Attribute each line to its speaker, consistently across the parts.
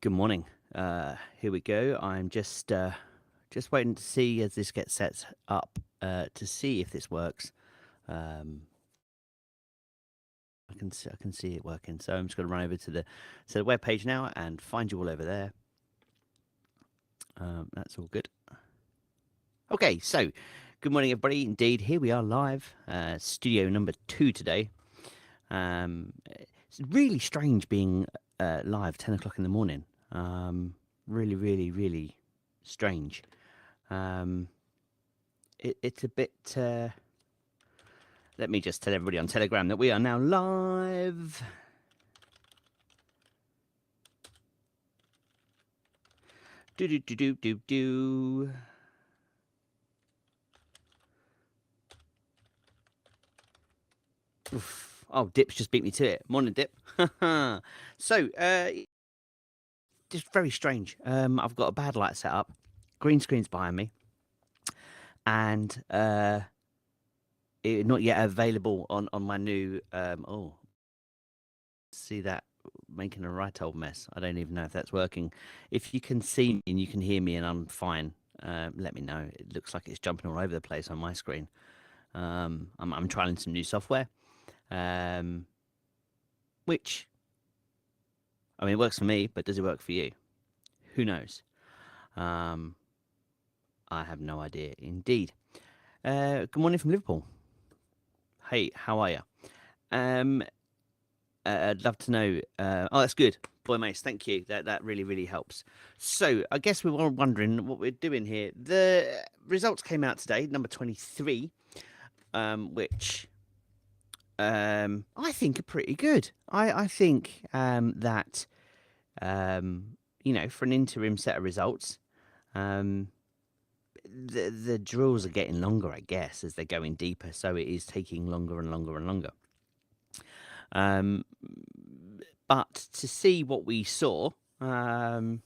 Speaker 1: Good morning. Here we go. I'm just waiting to see as this gets set up to see if this works. I can see it working. So I'm just going to run over to the web page now and find you all over there. That's all good. Okay, so good morning, everybody. Indeed, here we are live, studio number 2 today. It's really strange being live 10 o'clock in the morning. Really strange. It's a bit. Let me just tell everybody on Telegram that we are now live. Do. Oof. Oh, Dip's just beat me to it. Morning, Dip. So, just very strange. I've got a bad light set up. Green screen's behind me. And not yet available on my new. See that making a right old mess. I don't even know if that's working. If you can see me and you can hear me and I'm fine, let me know. It looks like it's jumping all over the place on my screen. I'm trialing some new software, which I mean it works for me, but does it work for you? Who knows? I have no idea. Indeed. Good morning from Liverpool. Hey, how are you? I'd love to know. Oh, that's good. Boy, Mace, thank you. That really helps. So I guess we were wondering what we're doing here. The results came out today, number 23, which I think are pretty good. I think that for an interim set of results, the drills are getting longer, I guess, as they're going deeper. So it is taking longer and longer and longer. But to see what we saw, and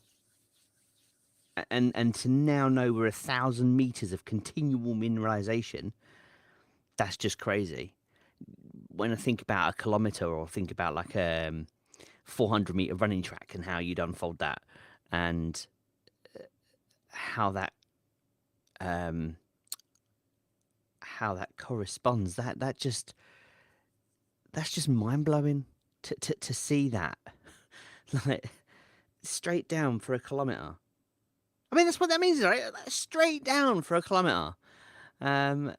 Speaker 1: to now know we're 1,000 meters of continual mineralization, that's just crazy. When I think about a kilometer or think about like a 400-meter running track and how you'd unfold that, and how that corresponds, that's just mind blowing to see that, like straight down for a kilometer. I mean, that's what that means, right? Straight down for a kilometer. And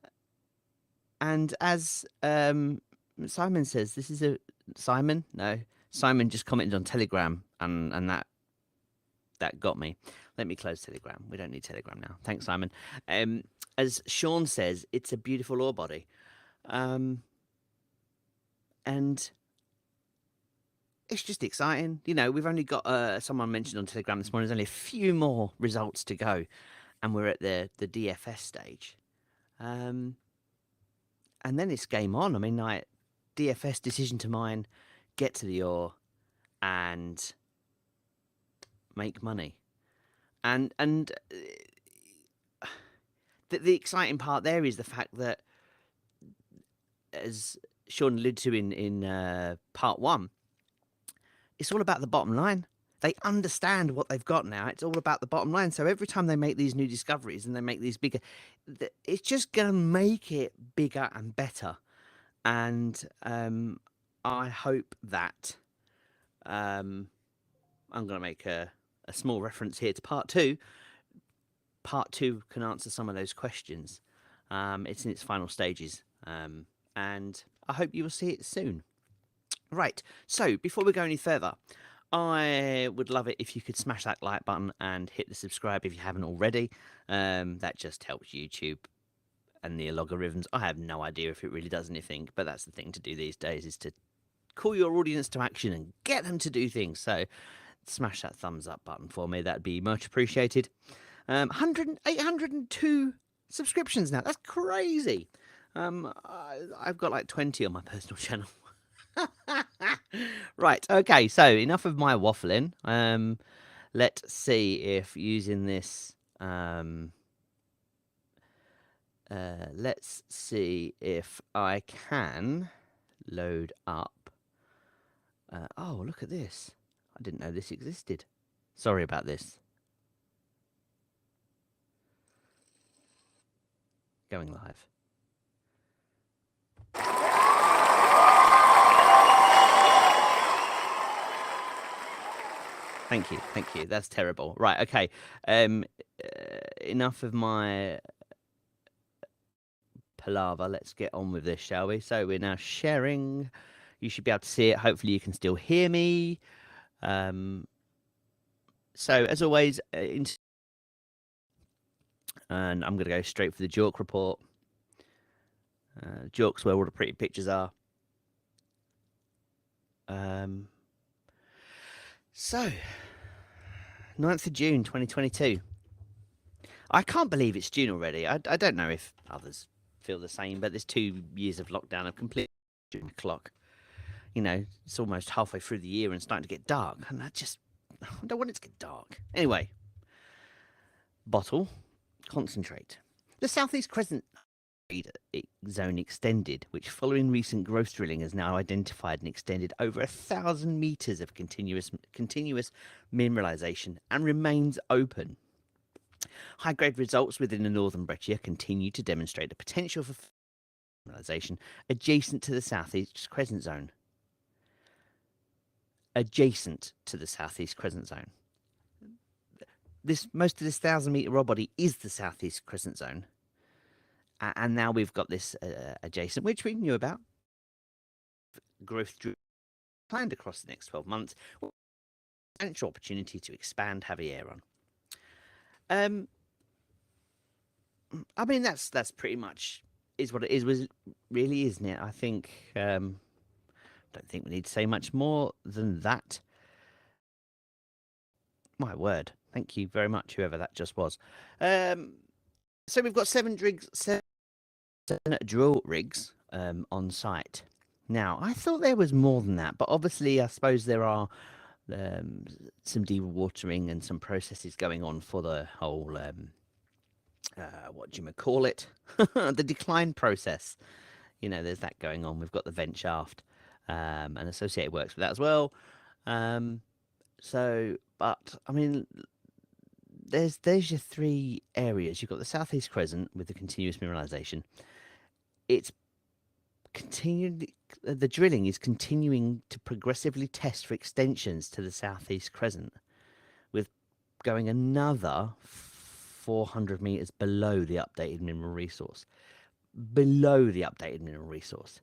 Speaker 1: as Simon says, this is a Simon. No, Simon just commented on Telegram, and that got me. Let me close Telegram. We don't need Telegram now. Thanks, Simon. As Sean says, it's a beautiful ore body, and it's just exciting. You know, we've only got someone mentioned on Telegram this morning. There's only a few more results to go, and we're at the DFS stage. And then it's game on. I mean, like DFS decision to mine, get to the ore, and make money. And the exciting part there is the fact that, as Sean alluded to in part 1, it's all about the bottom line. They understand what they've got now. It's all about the bottom line. So every time they make these new discoveries and they make these bigger, it's just going to make it bigger and better. And I hope that I'm going to make a small reference here to part 2. Part 2 can answer some of those questions. It's in its final stages. And I hope you will see it soon. Right, so before we go any further, I would love it if you could smash that like button and hit the subscribe if you haven't already. That just helps YouTube and the logarithms. I have no idea if it really does anything, but that's the thing to do these days, is to call your audience to action and get them to do things. So smash that thumbs up button for me. That'd be much appreciated. 802 subscriptions now. That's crazy. I've got like 20 on my personal channel. Right, okay, so enough of my waffling. Let's see if using this let's see if I can load up. Oh, look at this. I didn't know this existed. Sorry about this. Going live. Thank you. That's terrible. Right, okay. Enough of my palaver. Let's get on with this, shall we? So we're now sharing. You should be able to see it. Hopefully, you can still hear me. So as always, and I'm going to go straight for the JORC report. JORC's where all the pretty pictures are. So, 9th of June 2022. I can't believe it's June already. I don't know if others feel the same, but there's 2 years of lockdown of complete June clock. You know, it's almost halfway through the year and starting to get dark. And I don't want it to get dark. Anyway, bottle, concentrate. The Southeast Crescent zone extended, which following recent growth drilling has now identified and extended over 1,000 meters of continuous mineralization and remains open. High-grade results within the northern breccia continue to demonstrate the potential for mineralization adjacent to the Southeast Crescent Zone. Adjacent to the Southeast Crescent Zone. Most of this 1,000-meter ore body is the Southeast Crescent Zone. And now we've got this adjacent, which we knew about. Growth planned across the next 12 months. Potential opportunity to expand heavy air on. I mean, that's pretty much is what it is. Really, isn't it? I think. Don't think we need to say much more than that. My word. Thank you very much, whoever that just was. So we've got 7 drill rigs on site. Now, I thought there was more than that, but obviously I suppose there are some dewatering and some processes going on for the whole, what do you call it? The decline process. You know, there's that going on. We've got the vent shaft and associated works with that as well. But, I mean, there's your 3 areas. You've got the Southeast Crescent with the continuous mineralization. It's continued. The drilling is continuing to progressively test for extensions to the Southeast Crescent, with going another 400 meters below the updated mineral resource. Below the updated mineral resource.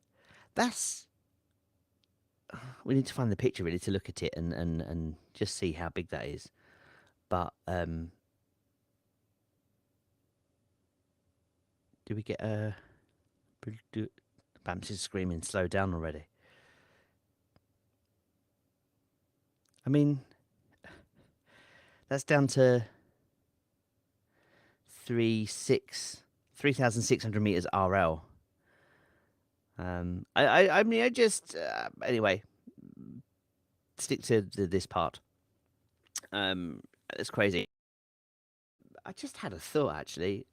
Speaker 1: We need to find the picture really to look at it and just see how big that is. But do we get a? Bams is screaming, slow down already. I mean, that's down to 3,600 meters RL. I mean, I just anyway stick to this part. It's crazy. I just had a thought actually.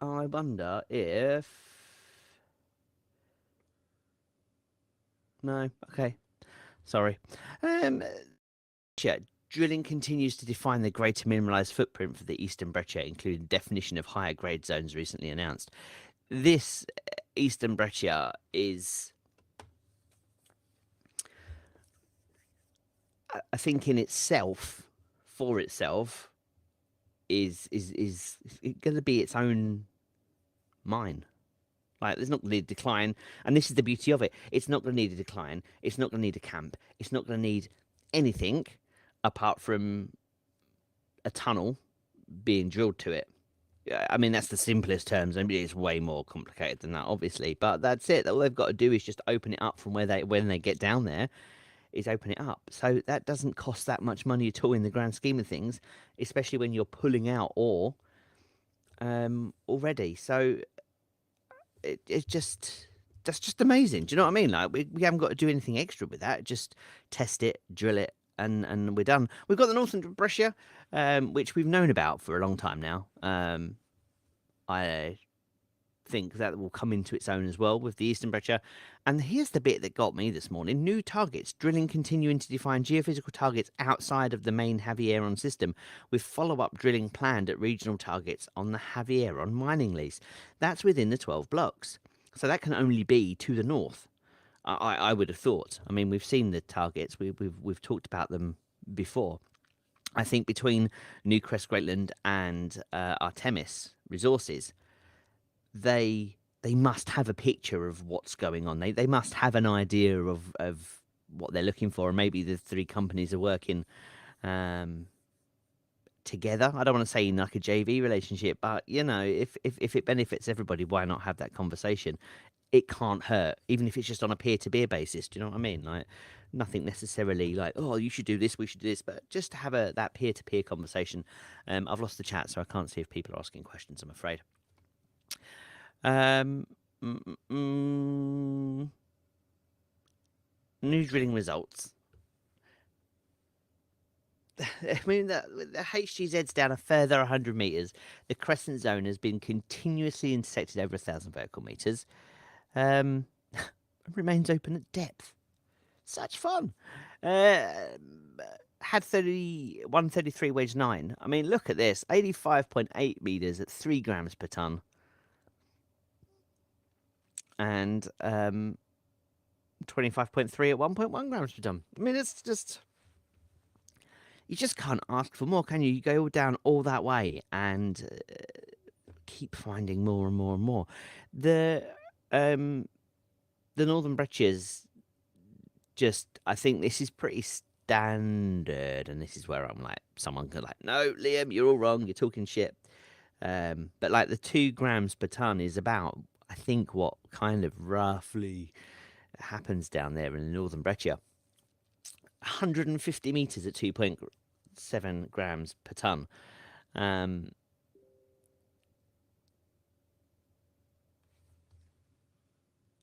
Speaker 1: I wonder if... No, okay. Sorry. Yeah, drilling continues to define the greater mineralized footprint for the Eastern Breccia, including definition of higher grade zones recently announced. This Eastern Breccia is, I think, in itself, for itself, is going to be its own mine. Like, there's not going to need a decline, and this is the beauty of it. It's not going to need a decline. It's not going to need a camp. It's not going to need anything apart from a tunnel being drilled to it. I mean, that's the simplest terms. I mean, it's way more complicated than that, obviously, but that's it. All they've got to do is just open it up from when they get down there, is open it up. So that doesn't cost that much money at all in the grand scheme of things, especially when you're pulling out ore already. So it's just, that's just amazing. Do you know what I mean? Like, we haven't got to do anything extra with that. Just test it, drill it, and we're done. We've got the Northern Breccia, which we've known about for a long time now. I think that will come into its own as well with the Eastern Breccia. And here's the bit that got me this morning. New targets. Drilling continuing to define geophysical targets outside of the main Javieron system, with follow-up drilling planned at regional targets on the Javieron mining lease. That's within the 12 blocks. So that can only be to the north, I would have thought. I mean, we've seen the targets. We've talked about them before. I think between Newcrest, Greatland, and Artemis Resources, they must have a picture of what's going on. They must have an idea of what they're looking for, and maybe the three companies are working together. I don't want to say in like a JV relationship, but you know, if it benefits everybody, why not have that conversation? It can't hurt, even if it's just on a peer-to-peer basis. Do you know what I mean? Like, nothing necessarily like, oh, you should do this, we should do this, but just to have that peer-to-peer conversation. I've lost the chat, so I can't see if people are asking questions, I'm afraid. New drilling results. I mean, the HGZ's down a further 100 metres. The crescent zone has been continuously intersected over 1,000 vertical metres. Remains open at depth. Such fun. Had 133 wedge 9. I mean, look at this. 85.8 metres at 3 grams per tonne. And 25.3 at 1.1 grams per tonne. I mean, it's just... You just can't ask for more, can you? You go down all that way and keep finding more and more and more. The Northern Breccias, just, I think this is pretty standard, and this is where I'm like, someone could like, no, Liam, you're all wrong, you're talking shit. But like the 2 grams per tonne is about, I think, what kind of roughly happens down there in the Northern Breccia. 150 metres at 2.7 grams per tonne.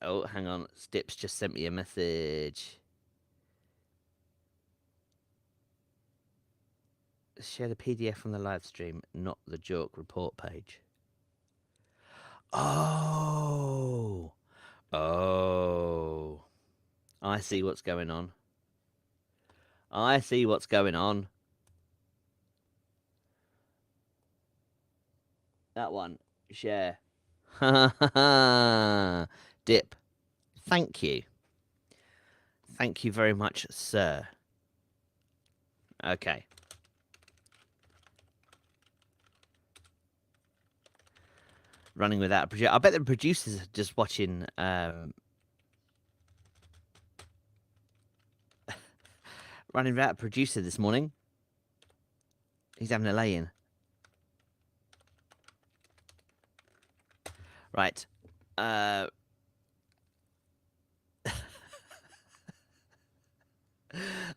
Speaker 1: Oh, hang on. Stips just sent me a message. Share the PDF from the live stream, not the JORC report page. Oh. Oh. I see what's going on. I see what's going on. That one. Share. Ha ha ha. Dip. Thank you. Thank you very much, sir. Okay. Running without a producer. I bet the producers are just watching... running without a producer this morning. He's having a lay-in. Right.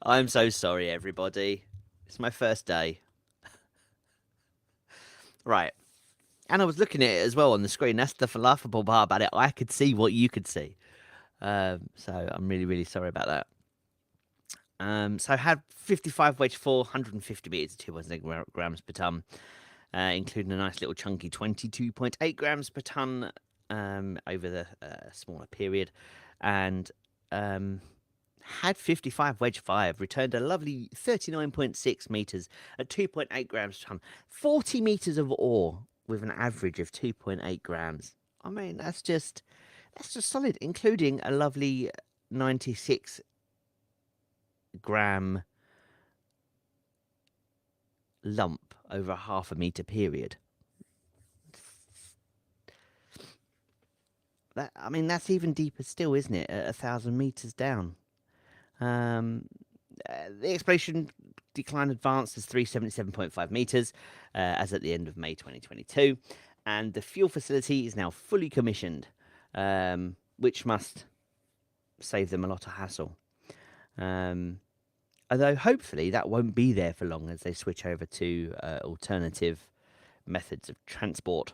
Speaker 1: I'm so sorry, everybody. It's my first day. Right. And I was looking at it as well on the screen. That's the laughable part about it. I could see what you could see. So I'm really, really sorry about that. So I had 55 wedge 4, 150 metres, 2.8 grams per tonne, including a nice little chunky 22.8 grams per tonne over the smaller period. And had 55 wedge 5, returned a lovely 39.6 metres at 2.8 grams per tonne. 40 metres of ore with an average of 2.8 grams. I mean, that's just solid, including a lovely 96 gram lump over a half a metre period. That, I mean, that's even deeper still, isn't it? At 1,000 metres down. The exploration decline advanced as 377.5 metres as at the end of May 2022. And the fuel facility is now fully commissioned, which must save them a lot of hassle. Although hopefully that won't be there for long as they switch over to alternative methods of transport.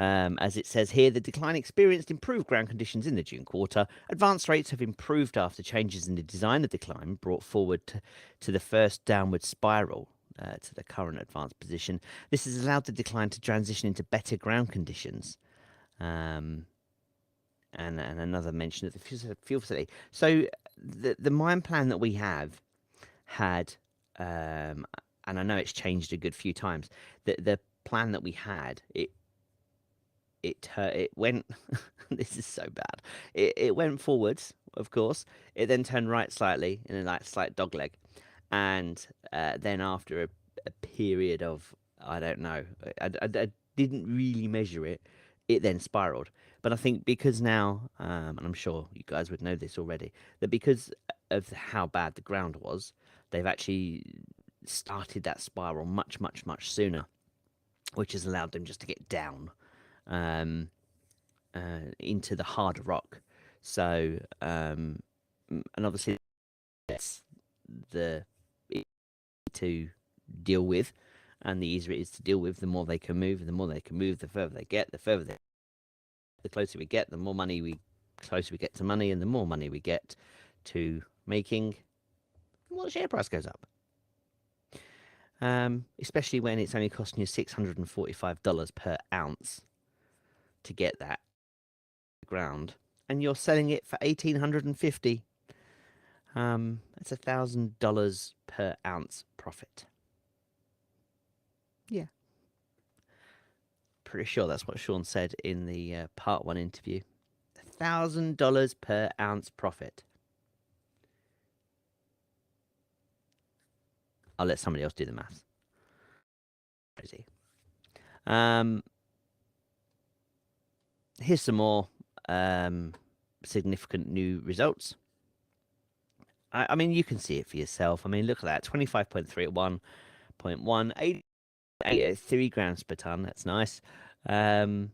Speaker 1: As it says here, the decline experienced improved ground conditions in the June quarter. Advance rates have improved after changes in the design of decline brought forward to the first downward spiral. to the current advanced position. This has allowed the decline to transition into better ground conditions. And another mention of the fuel facility. So the mine plan that we have had, and I know it's changed a good few times. The plan that we had, it went. This is so bad. It went forwards, of course. It then turned right slightly in a like slight dogleg, and then after a period of, I don't know, I didn't really measure it. It then spiraled. But I think because now, and I'm sure you guys would know this already, that because of how bad the ground was, they've actually started that spiral much, much, much sooner, which has allowed them just to get down um, into the harder rock. So, and obviously, that's the to deal with, and the easier it is to deal with, the more they can move, and the more they can move, the further they get, the closer we get, the more money closer we get to money, and the more money we get to making, the more the share price goes up. Especially when it's only costing you $645 per ounce to get that ground, and you're selling it for $1,850. That's $1,000 per ounce profit. Yeah, pretty sure that's what Sean said in the part 1 interview. $1,000 per ounce profit. I'll let somebody else do the maths. Crazy. Here's some more significant new results. I mean, you can see it for yourself. I mean, look at that. 25.3 at 1.1, 3 grams per ton. That's nice. The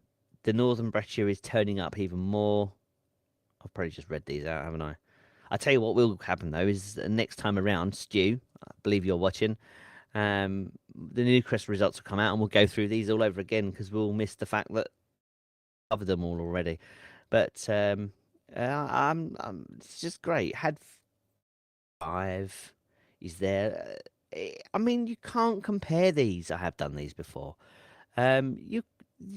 Speaker 1: Northern Breccia is turning up even more. I've probably just read these out, haven't I? I'll tell you what will happen, though, is next time around, Stu, I believe you're watching, the Newcrest results will come out and we'll go through these all over again, because we'll miss the fact that I've covered them all already. But it's just great. Had 5 is there. I mean, you can't compare these. I have done these before. You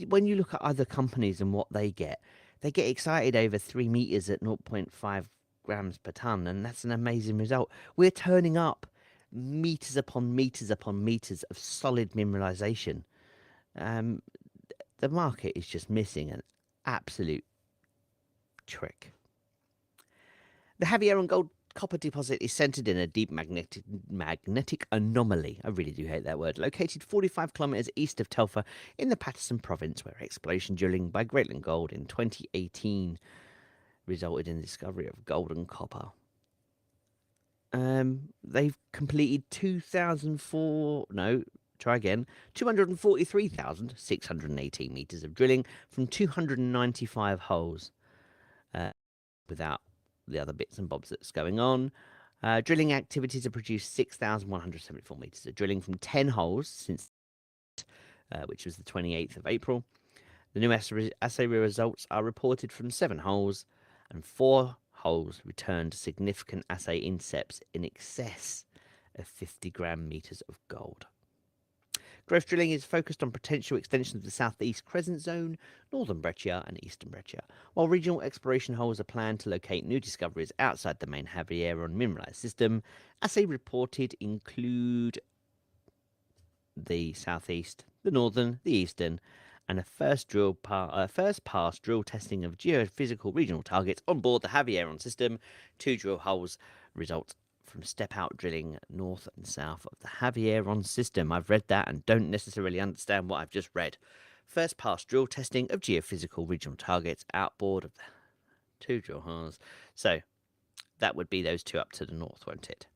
Speaker 1: When you look at other companies and what they get excited over 3 meters at 0.5 grams per ton, and that's an amazing result. We're turning up meters upon meters upon meters of solid mineralization. Um, the market is just missing an absolute trick. The Javier gold copper deposit is centered in a deep magnetic anomaly. I really do hate that word. Located 45 kilometers east of Telfer in the Paterson province, where exploration drilling by Greatland Gold in 2018 resulted in the discovery of gold and copper. They've completed 243,618 meters of drilling from 295 holes, without the other bits and bobs that's going on. Drilling activities have produced 6,174 meters of drilling from 10 holes since, which was the 28th of April. The new assay results are reported from 7 holes, and 4 holes returned significant assay intercepts in excess of 50 gram meters of gold. Growth drilling is focused on potential extensions of the southeast crescent zone, northern breccia, and eastern breccia, while regional exploration holes are planned to locate new discoveries outside the main Javieron mineralized system. Assay reported include the southeast, the northern, the eastern, and a first pass drill testing of geophysical regional targets on board the Javieron system. 2 drill holes result from step-out drilling north and south of the Javieron system. I've read that and don't necessarily understand what I've just read. First pass drill testing of geophysical regional targets outboard of the 2 drill holes. So that would be those 2 up to the north, won't it?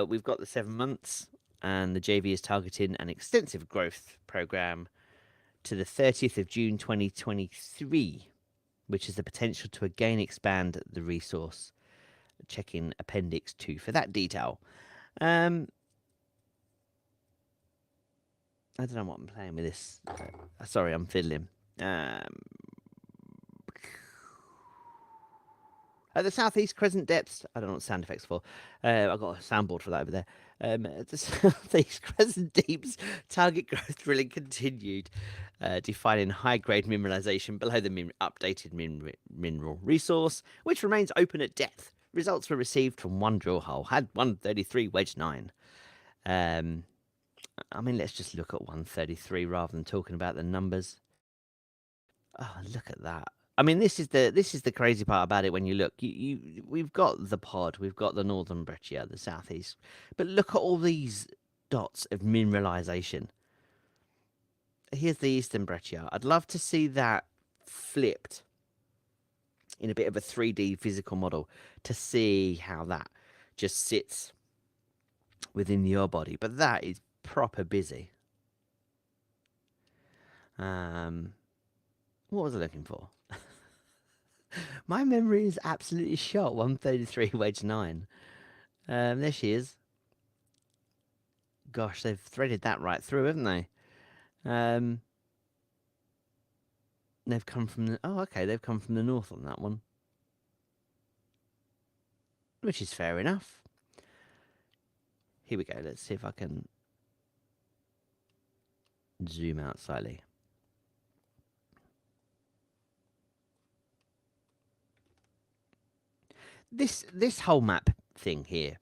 Speaker 1: We've got the 7 months, and the JV is targeting an extensive growth program to the 30th of June 2023, which has the potential to again expand the resource. Check in Appendix 2 for that detail. I don't know what I'm playing with this. Sorry, I'm fiddling. At the southeast crescent depths, I don't know what sound effects for. I've got a soundboard for that over there. At the southeast crescent deeps, target growth drilling continued, defining high-grade mineralization below the updated mineral resource, which remains open at depth. Results were received from one drill hole, had 133 wedge 9. I mean, let's just look at 133 rather than talking about the numbers. Oh, look at that. I mean, this is the crazy part about it when you look. We've got the pod, we've got the northern breccia, the southeast, but look at all these dots of mineralization. Here's the eastern breccia. I'd love to see that flipped in a bit of a 3D physical model to see how that just sits within your body. But that is proper busy. What was I looking for? My memory is absolutely shot. 133 wedge 9. There she is. Gosh, they've threaded that right through, haven't they? They've come from the... Oh, okay, they've come from the north on that one. Which is fair enough. Here we go. Let's see if I can zoom out slightly. This whole map thing here,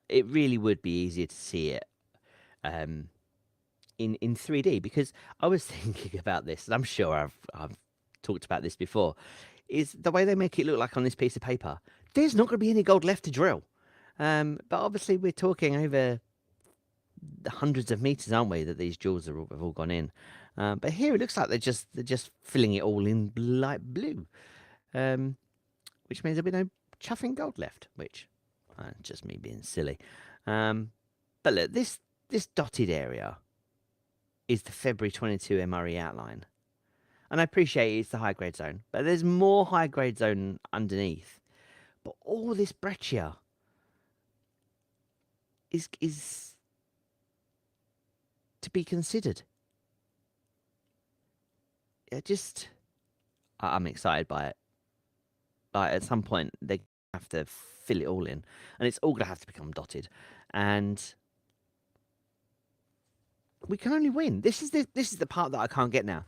Speaker 1: it really would be easier to see it in 3D, because I was thinking about this, and I'm sure I've talked about this before, is the way they make it look like on this piece of paper. There's not going to be any gold left to drill. But obviously we're talking over the hundreds of meters, aren't we, that these jewels have all gone in. But here it looks like they're just filling it all in light blue, which means there'll be no chuffing gold left, which just me being silly. But look, this dotted area is the February 22 MRE outline. And I appreciate it's the high-grade zone, but there's more high-grade zone underneath. But all this breccia is to be considered. I'm excited by it. Like, at some point, they have to fill it all in, and it's all going to have to become dotted. And we can only win. This is the part that I can't get now.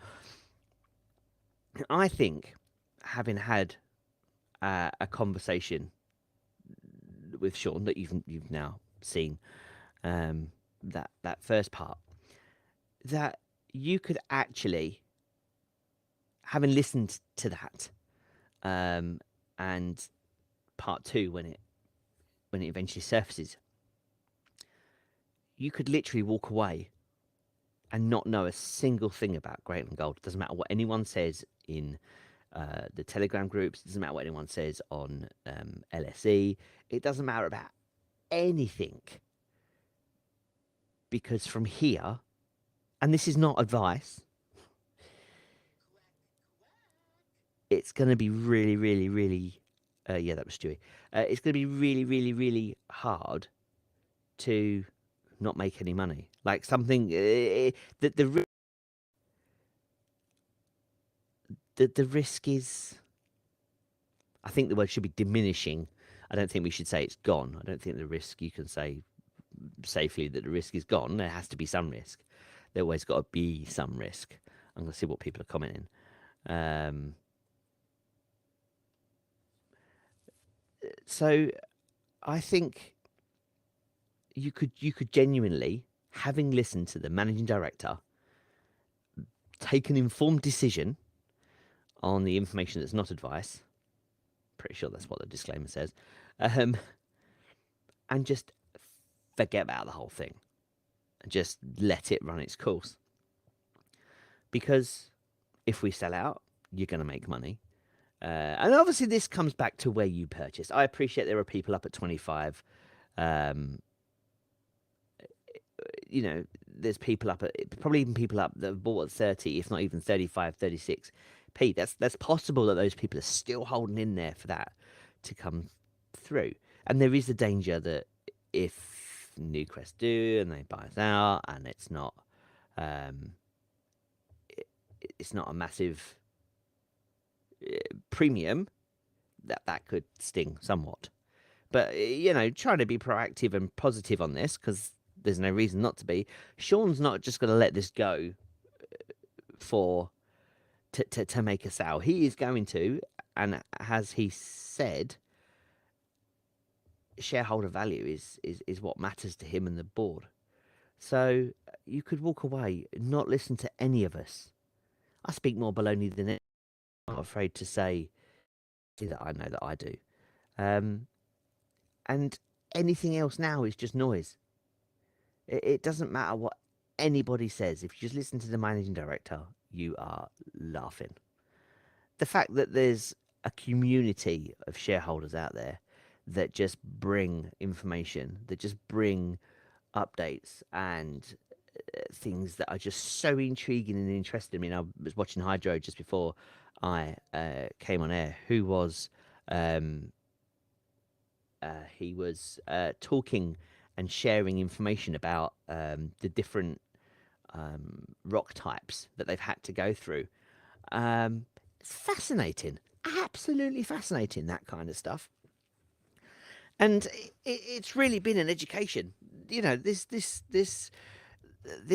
Speaker 1: I think, having had a conversation with Sean that you've now seen, that first part, that you could actually, having listened to that, and part 2 when it eventually surfaces, you could literally walk away and not know a single thing about Greatland Gold. It doesn't matter what anyone says in the Telegram groups. It doesn't matter what anyone says on LSE. It doesn't matter about anything. Because from here, and this is not advice, it's going to be really, really, really... yeah, that was Stewie. It's going to be really, really, really hard to not make any money. Like something... the risk is... I think the word should be diminishing. I don't think we should say it's gone. I don't think the risk, you can say safely that the risk is gone. There has to be some risk. There always got to be some risk. I'm going to see what people are commenting. So I think you could genuinely, having listened to the managing director, take an informed decision on the information that's not advice. Pretty sure that's what the disclaimer says. And just forget about the whole thing and just let it run its course. Because if we sell out, you're going to make money. And obviously this comes back to where you purchase. I appreciate there are people up at 25. You know, there's people up at, probably even people up that have bought at 30, if not even 35, 36p. That's possible that those people are still holding in there for that to come through. And there is the danger that if Newcrest do and they buy us out and it's not a massive premium, that could sting somewhat. But trying to be proactive and positive on this, because there's no reason not to be. Sean's not just going to let this go for to make a sale. He is going to, and as he said, shareholder value is what matters to him and the board. So you could walk away, not listen to any of us. I speak more baloney than it. I'm not afraid to say that I know that I do. And anything else now is just noise. It doesn't matter what anybody says. If you just listen to the managing director, you are laughing. The fact that there's a community of shareholders out there that just bring information, that just bring updates and things that are just so intriguing and interesting. I mean, I was watching Hydro just before I came on air, who was he was talking and sharing information about the different rock types that they've had to go through. It's fascinating, absolutely fascinating, that kind of stuff. And it's really been an education. This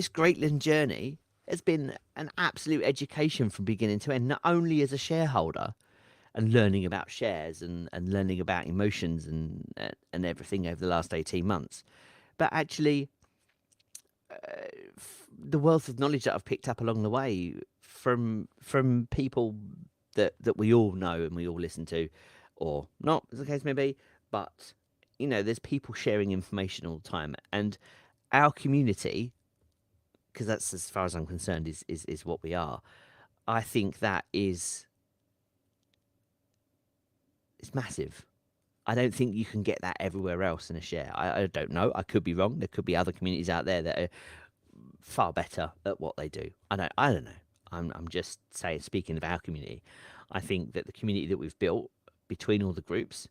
Speaker 1: Greatland journey has been an absolute education from beginning to end, not only as a shareholder and learning about shares and learning about emotions and everything over the last 18 months, but actually the wealth of knowledge that I've picked up along the way from people that we all know and we all listen to, or not, as the case may be. But there's people sharing information all the time, and our community, because that's, as far as I'm concerned, is what we are. I think that is it's massive. I don't think you can get that everywhere else in a share. I don't know. I could be wrong. There could be other communities out there that are far better at what they do. I don't know. I'm just saying, speaking of our community, I think that the community that we've built between all the groups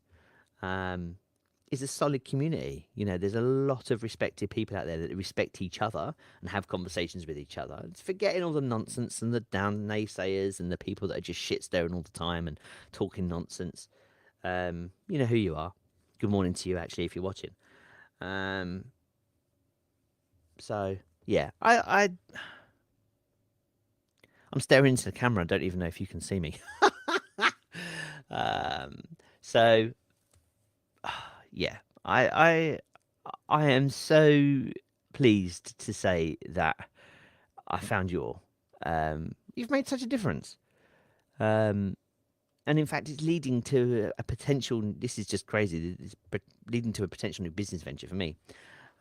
Speaker 1: is a solid community. There's a lot of respected people out there that respect each other and have conversations with each other. It's forgetting all the nonsense and the down naysayers and the people that are just shit stirring all the time and talking nonsense. You know who you are. Good morning to you, actually, if you're watching. So yeah, I'm staring into the camera. I don't even know if you can see me. um, so yeah, I am so pleased to say that I found you all. You've made such a difference. And in fact, it's leading to a potential. This is just crazy. It's leading to a potential new business venture for me.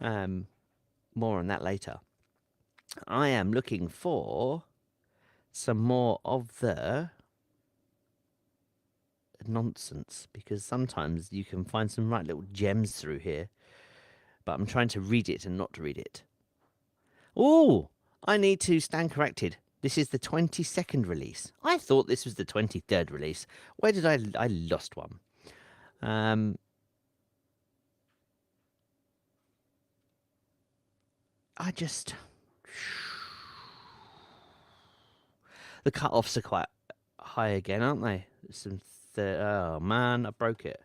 Speaker 1: More on that later. I am looking for some more of the nonsense, because sometimes you can find some right little gems through here, but I'm trying to read it and not to read it. Oh, I need to stand corrected. This is the 22nd release. I thought this was the 23rd release. Where did I lost one? I just the cut-offs are quite high again, aren't they? Some oh man, I broke it.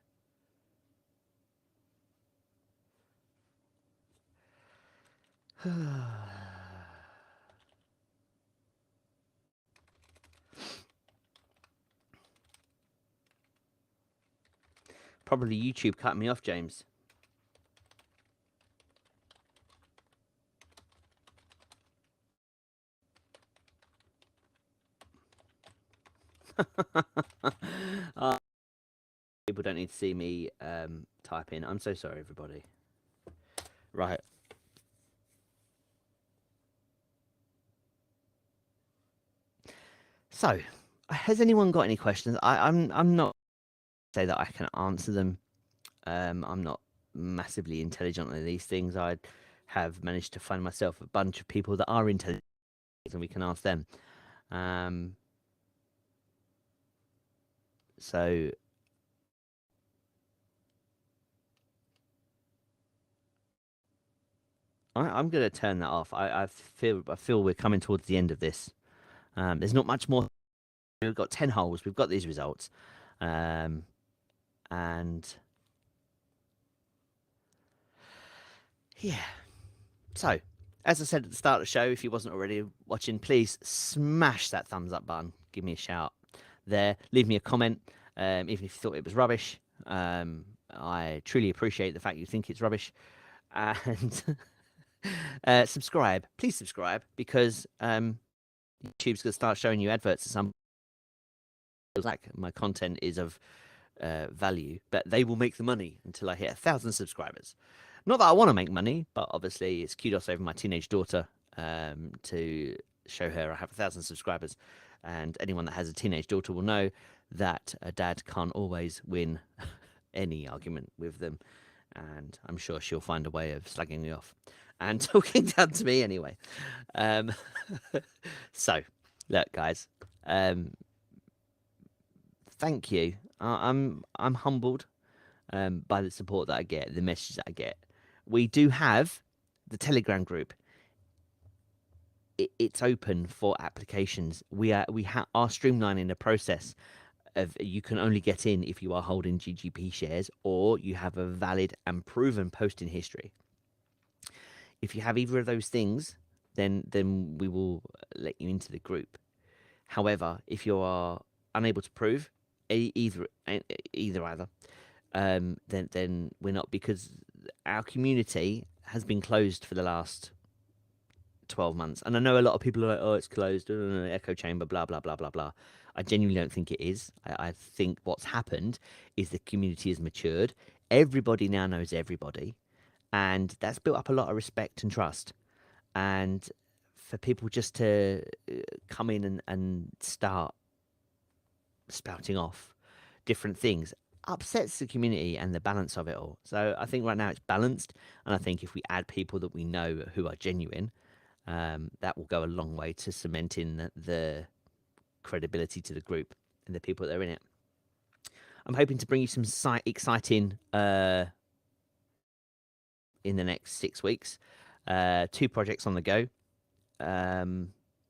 Speaker 1: Probably YouTube cut me off, James. People don't need to see me type in. I'm so sorry, everybody. Right. So, has anyone got any questions? I'm not say that I can answer them. I'm not massively intelligent on these things. I have managed to find myself a bunch of people that are intelligent, and we can ask them. So I'm going to turn that off. I feel we're coming towards the end of this. There's not much more. We've got 10 holes. We've got these results. And yeah. So, as I said at the start of the show, if you wasn't already watching, please smash that thumbs up button. Give me a shout there. Leave me a comment, even if you thought it was rubbish. I truly appreciate the fact you think it's rubbish. And subscribe. Please subscribe, because YouTube's going to start showing you adverts at some point. Like, my content is of value, but they will make the money until I hit 1,000 subscribers. Not that I want to make money, but obviously it's kudos over my teenage daughter, to show her I have 1,000 subscribers. And anyone that has a teenage daughter will know that a dad can't always win any argument with them. And I'm sure she'll find a way of slugging me off and talking down to me anyway. So, look, guys, thank you. I'm humbled by the support that I get, the messages that I get. We do have the Telegram group. It's open for applications. We are streamlining the process of, you can only get in if you are holding GGP shares or you have a valid and proven posting history. If you have either of those things, then we will let you into the group. However, if you are unable to prove either, then we're not, because our community has been closed for the last 12 months. And I know a lot of people are like, oh, it's closed, echo chamber, blah, blah, blah, blah, blah. I genuinely don't think it is. I think what's happened is the community has matured. Everybody now knows everybody. And that's built up a lot of respect and trust. And for people just to come in and start spouting off different things upsets the community and the balance of it all. So I think right now it's balanced. And I think if we add people that we know who are genuine, that will go a long way to cementing the credibility to the group and the people that are in it. I'm hoping to bring you some exciting in the next 6 weeks. 2 projects on the go,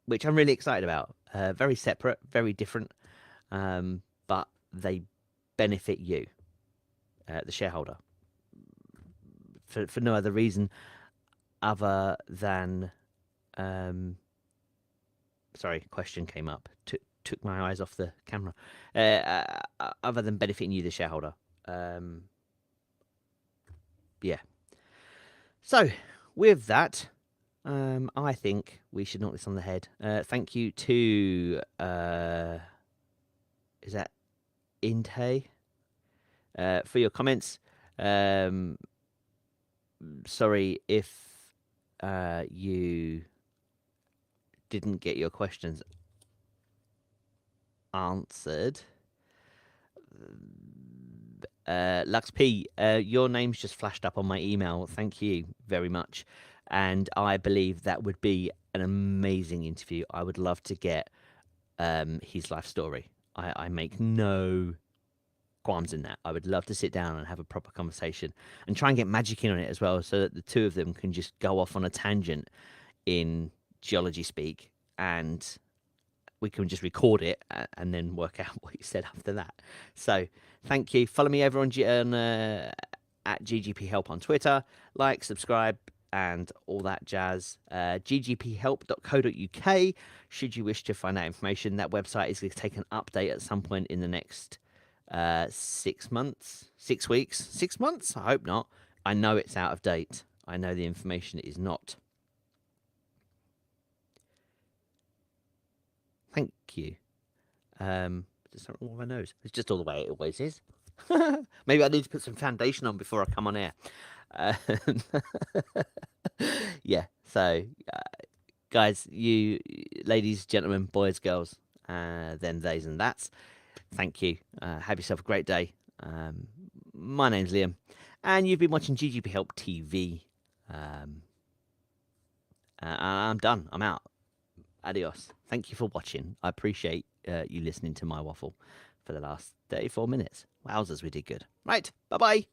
Speaker 1: which I'm really excited about. Very separate, very different, but they benefit you, the shareholder, for no other reason other than sorry, question came up. Took my eyes off the camera. Other than benefiting you, the shareholder. Yeah. So, with that, I think we should knock this on the head. Thank you to is that Inte, for your comments. Sorry if you didn't get your questions answered. Lux P, your name's just flashed up on my email. Thank you very much. And I believe that would be an amazing interview. I would love to get his life story. I make no qualms in that. I would love to sit down and have a proper conversation and try and get magic in on it as well, so that the two of them can just go off on a tangent in geology speak, and we can just record it and then work out what you said after that. So thank you. Follow me over on at GGP Help on Twitter. Like, subscribe, and all that jazz. ggphelp.co.uk. Should you wish to find out information, that website is going to take an update at some point in the next 6 months, 6 weeks, 6 months. I hope not. I know it's out of date. I know the information is not. Thank you. There's something wrong with my nose. It's just all the way it always is. Maybe I need to put some foundation on before I come on air. Yeah. So, guys, you ladies, gentlemen, boys, girls, them, theys, and that's. Thank you. Have yourself a great day. My name's Liam, and you've been watching GGP Help TV. I'm done. I'm out. Adios. Thank you for watching. I appreciate you listening to my waffle for the last 34 minutes. Wowzers, we did good. Right. Bye-bye.